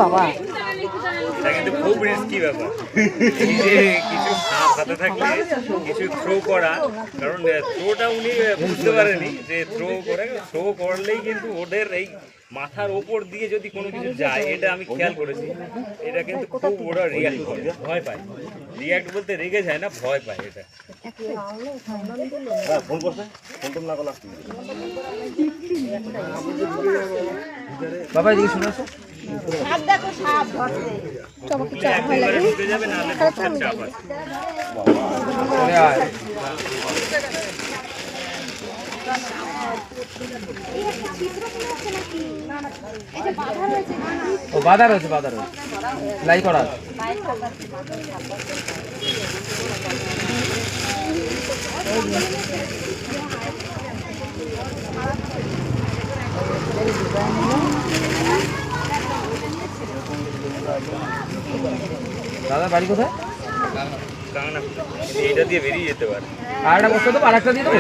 বাবা এটা কিন্তু খুব রিস্কি ব্যাপার, কিছু হাতে থাকলে কিছু থ্রো করা, কারণ থ্রোটা উনি বুঝতে পারেনি যে থ্রো করলেই কিন্তু ওদের এই মাথার ওপর দিয়ে যদি কোনো কিছু যায়, এটা আমি খেয়াল করেছি, এটা কিন্তু খুব ওরা রিয়াক্ট করে, ভয় পায়। রিয়াক্ট বলতে রেগে যায় না, ভয় পায়। এটা বাবা এদিকে শুনে আসো। যাবে না চাপ আছে। বাধা রয়েছে লাই করা দাদা বাড়ি কোথায়? এটা দিয়ে বেরিয়ে যেতে পারে। আর একটা বসতে দেবো, আর একটা দিয়ে দেবো।